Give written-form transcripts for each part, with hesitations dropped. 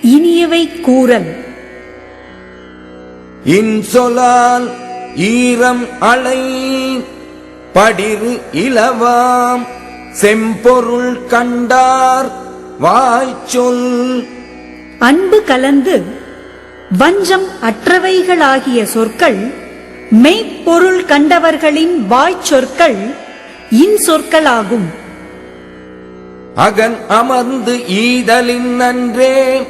இனியவை கூறல். இன்சொலால் ஈரம் அலை படிறு இலவாம் செம்பொருள் கண்டார் வாய்ச்சொல். அன்பு கலந்து வஞ்சம் அற்றவைகளாகிய சொற்கள் மெய்ப்பொருள் கண்டவர்களின் வாய்ச்சொற்கள் இன்சொற்களாகும். அகன் அமர்ந்து ஈதலின் நன்றே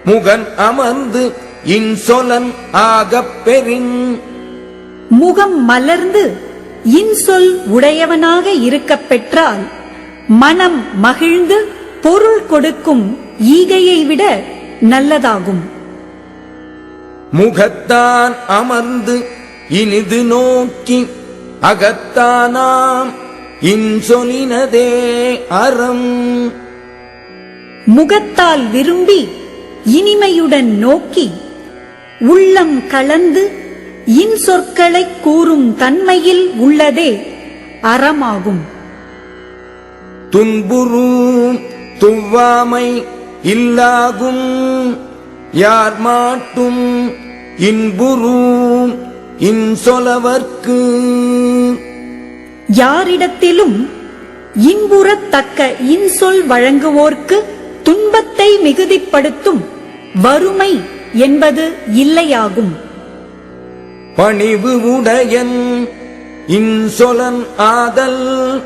முகன் அமர்ந்து இன்சொலன் ஆகப் பெறின். முகம் மலர்ந்து இன்சொல் உடையவனாக இருக்கப் பெற்றால் மனம் மகிழ்ந்து பொருள் கொடுக்கும் ஈகையை விட நல்லதாகும். முகத்தான் அமர்ந்து இனிது நோக்கி அகத்தானாம் இன்சொலினதே அறம். முகத்தால் விரும்பி இனிமையுடன் நோக்கி உள்ளம் கலந்து இன்சொற்களை கூறும் தன்மையில் உள்ளதே அறமாகும். துன்புறும் துவ்வாமை இல்லாகும் யார் மாட்டும் இன்புறும் இன்சொலவர்க்கு. யாரிடத்திலும் இன்புறத்தக்க இன்சொல் வழங்குவோர்க்கு துன்பத்தை மிகுதிப்படுத்தும் வறுமை என்பது இல்லையாகும். பணிவு உடையன் இன்சொலன் ஆதல்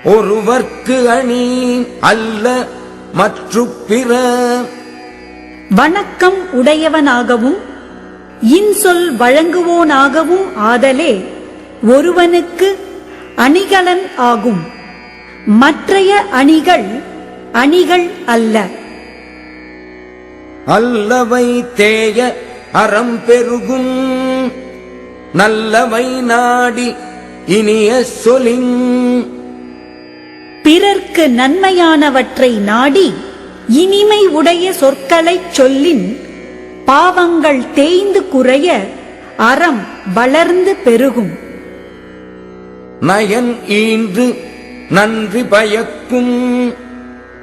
ஒருவர்க்கு அணி அல்ல மற்று பிற. வணக்கம் உடையவனாகவும் இன்சொல் வழங்குவோனாகவும் ஆதலே ஒருவனுக்கு அணிகலன் ஆகும். மற்றைய அணிகள் அணிகள் அல்ல. அல்லவை தேய அறம் பெருகும் நல்லவை நாடி இனிய சொலின். பிறர்க்கு நன்மையானவற்றை நாடி இனிமை உடைய சொற்களைச் சொல்லின் பாவங்கள் தேய்ந்து குறைய அறம் வளர்ந்து பெருகும். நயன் ஈன்று நன்றி பயக்கும்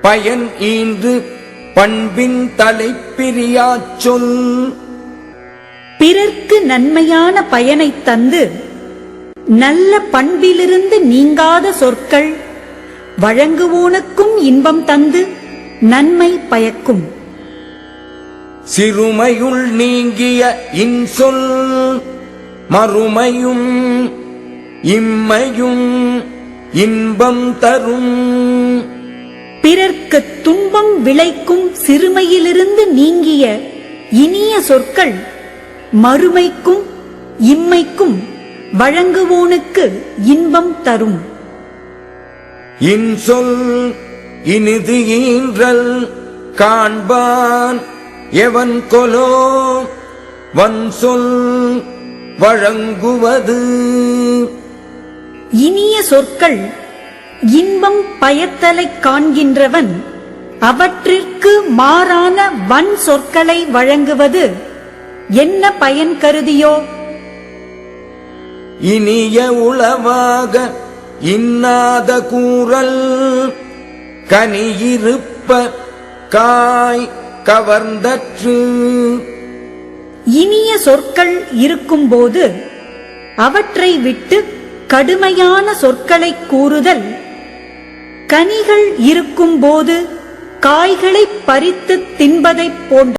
பயன் ஈன்று பண்பின் தலைப்பிரியாச் சொல். பிறர்க்கு நன்மையான பயனைத் தந்து நல்ல பண்பிலிருந்து நீங்காத சொற்கள் வழங்குவோனுக்கும் இன்பம் தந்து நன்மை பயக்கும். சிறுமையுள் நீங்கிய இன்சொல் மறுமையும் இம்மையும் இன்பம் தரும். பிறர்க்கு துன்பம் விளைக்கும் சிறுமையிலிருந்து நீங்கிய இனிய சொற்கள் மறுமைக்கும் இம்மைக்கும் வழங்குவோனுக்கு இன்பம் தரும். இன்சொல் இனிது ஈன்றல் காண்பான் எவன் கொலோ வன்சொல் வழங்குவது. இனிய சொற்கள் இன்பம் பயத்தலைக் காண்கின்றவன் அவற்றிற்கு மாறான வன் சொற்களை வழங்குவது என்ன பயன் கருதியோ? இனிய உளவாக இன்னாத கூறல் கனியிருப்ப காய் கவர்ந்தற்று. இனிய சொற்கள் இருக்கும்போது அவற்றை விட்டு கடுமையான சொற்களை கூறுதல் கனிகள் இருக்கும்போது காய்களை பறித்து தின்பதைப் போன்ற